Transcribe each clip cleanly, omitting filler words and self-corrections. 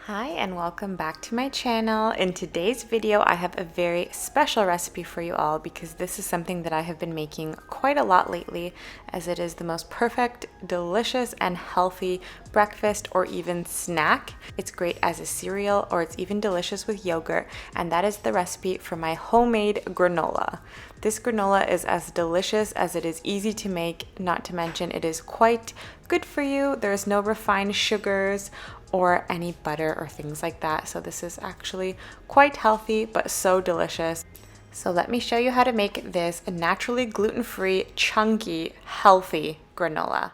Hi and welcome back to my channel. In today's video, I have a very special recipe for you all because this is something that I have been making quite a lot lately, as it is the most perfect, delicious, and healthy breakfast or even snack. It's great as a cereal or it's even delicious with yogurt, and that is the recipe for my homemade granola. This granola is as delicious as it is easy to make, not to mention it is quite good for you. There's no refined sugars or any butter or things like that. So this is actually quite healthy, but so delicious. So let me show you how to make this naturally gluten-free, chunky, healthy granola.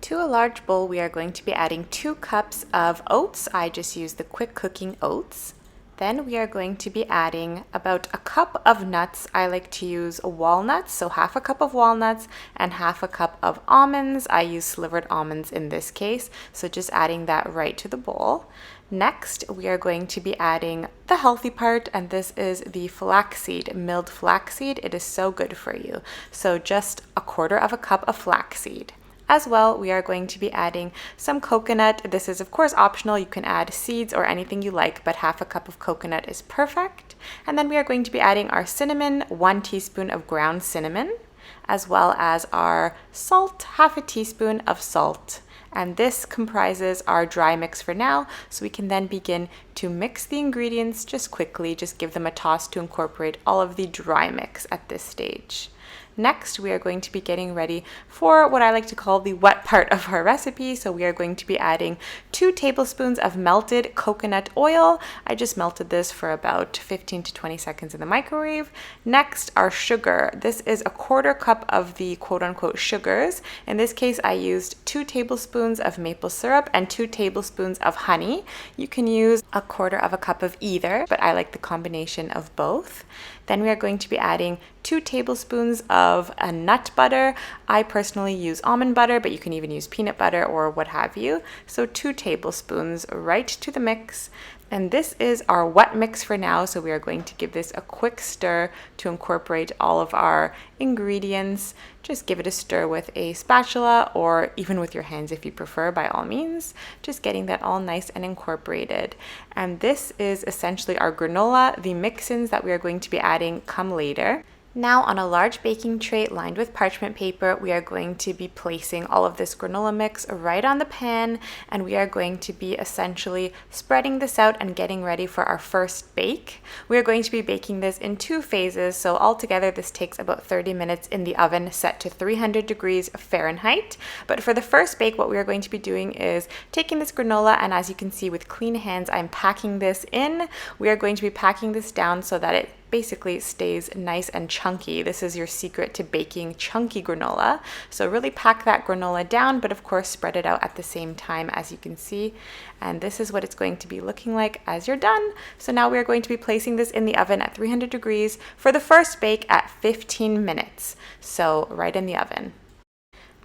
To a large bowl, we are going to be adding 2 cups of oats. I just use the quick cooking oats. Then we are going to be adding about a cup of nuts. I like to use walnuts, so half a cup of walnuts and half a cup of almonds. I use slivered almonds in this case, so just adding that right to the bowl. Next, we are going to be adding the healthy part, and this is the flaxseed, milled flaxseed. It is so good for you. So just a quarter of a cup of flaxseed. As well, we are going to be adding some coconut. This is of course optional. You can add seeds or anything you like, but half a cup of coconut is perfect. And then we are going to be adding our cinnamon, 1 teaspoon of ground cinnamon, as well as our salt, half a teaspoon of salt. And this comprises our dry mix for now, so we can then begin to mix the ingredients just quickly, just give them a toss to incorporate all of the dry mix at this stage. Next, we are going to be getting ready for what I like to call the wet part of our recipe. So we are going to be adding 2 tablespoons of melted coconut oil. I just melted this for about 15 to 20 seconds in the microwave. Next, our sugar. This is a quarter cup of the quote-unquote sugars. In this case, I used 2 tablespoons of maple syrup and 2 tablespoons of honey. You can use a quarter of a cup of either, but I like the combination of both. Then we are going to be adding 2 tablespoons of a nut butter. I personally use almond butter, but you can even use peanut butter or what have you. So 2 tablespoons right to the mix. And this is our wet mix for now, so we are going to give this a quick stir to incorporate all of our ingredients. Just give it a stir with a spatula or even with your hands if you prefer, by all means. Just getting that all nice and incorporated. And this is essentially our granola. The mix-ins that we are going to be adding come later. Now, on a large baking tray lined with parchment paper, we are going to be placing all of this granola mix right on the pan, and we are going to be essentially spreading this out and getting ready for our first bake. We are going to be baking this in 2 phases, so altogether this takes about 30 minutes in the oven set to 300 degrees Fahrenheit. But for the first bake, what we are going to be doing is taking this granola, and as you can see with clean hands, I'm packing this in. We are going to be packing this down so that it basically stays nice and chunky. This is your secret to baking chunky granola. So really pack that granola down, but of course spread it out at the same time, as you can see. And this is what it's going to be looking like as you're done. So now we are going to be placing this in the oven at 300 degrees for the first bake at 15 minutes. So right in the oven.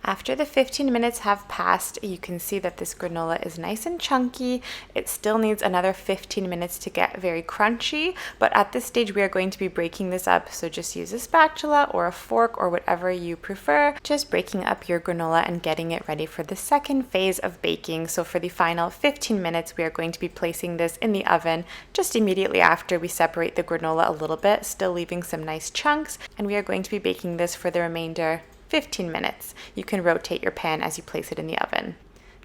After the 15 minutes have passed, you can see that this granola is nice and chunky. It still needs another 15 minutes to get very crunchy, but at this stage we are going to be breaking this up. So just use a spatula or a fork or whatever you prefer. Just breaking up your granola and getting it ready for the second phase of baking. So for the final 15 minutes, we are going to be placing this in the oven just immediately after we separate the granola a little bit, still leaving some nice chunks. And we are going to be baking this for the remainder 15 minutes. You can rotate your pan as you place it in the oven.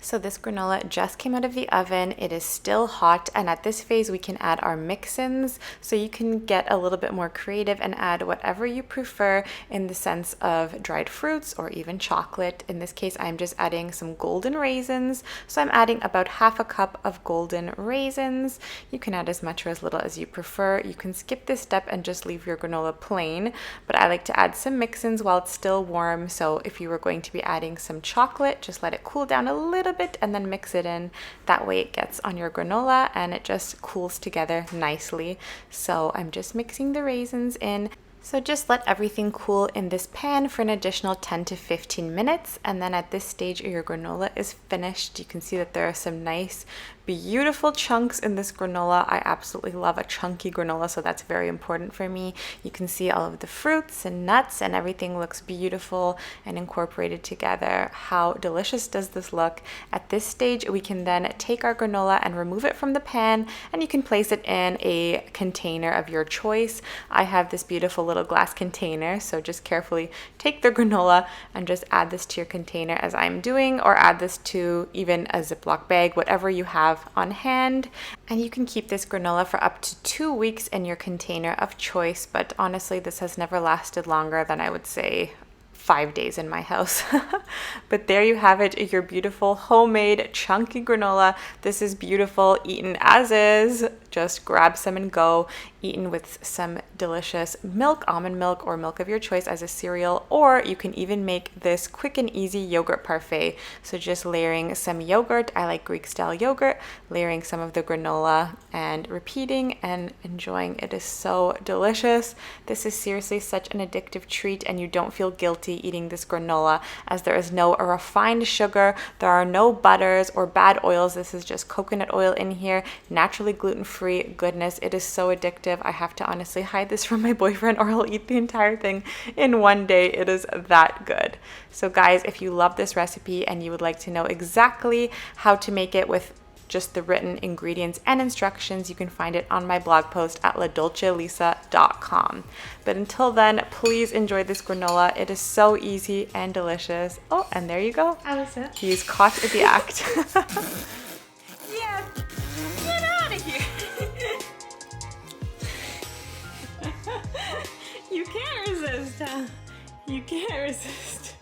So this granola just came out of the oven. It is still hot, and at this phase we can add our mix-ins. So you can get a little bit more creative and add whatever you prefer in the sense of dried fruits or even chocolate. In this case, I'm just adding some golden raisins. So I'm adding about half a cup of golden raisins. You can add as much or as little as you prefer. You can skip this step and just leave your granola plain, but I like to add some mix-ins while it's still warm. So if you were going to be adding some chocolate, just let it cool down a little bit and then mix it in. That way it gets on your granola and it just cools together nicely. So I'm just mixing the raisins in. So just let everything cool in this pan for an additional 10 to 15 minutes, and then at this stage your granola is finished. You can see that there are some nice beautiful chunks in this granola. I absolutely love a chunky granola, so that's very important for me. You can see all of the fruits and nuts and everything looks beautiful and incorporated together. How delicious does this look? At this stage, we can then take our granola and remove it from the pan, and you can place it in a container of your choice. I have this beautiful little glass container, so just carefully take the granola and just add this to your container as I'm doing, or add this to even a Ziploc bag, whatever you have on hand. And you can keep this granola for up to 2 weeks in your container of choice, but honestly this has never lasted longer than, I would say, 5 days in my house. But there you have it, your beautiful homemade chunky granola. This is beautiful, eaten as is. Just grab some and go, eaten with some delicious milk, almond milk, or milk of your choice as a cereal, or you can even make this quick and easy yogurt parfait. So just layering some yogurt, I like Greek style yogurt, layering some of the granola and repeating and enjoying. It is so delicious. This is seriously such an addictive treat, and you don't feel guilty eating this granola, as there is no refined sugar, there are no butters or bad oils. This is just coconut oil in here, naturally gluten-free goodness. It is so addictive. I have to honestly hide this from my boyfriend or he'll eat the entire thing in one day. It is that good. So guys, if you love this recipe and you would like to know exactly how to make it with just the written ingredients and instructions, you can find it on my blog post at ladolcelisa.com. But until then, please enjoy this granola. It is so easy and delicious. Oh, and there you go. Alyssa. He's caught in the act. Yeah, get out of here. You can't resist, huh? You can't resist.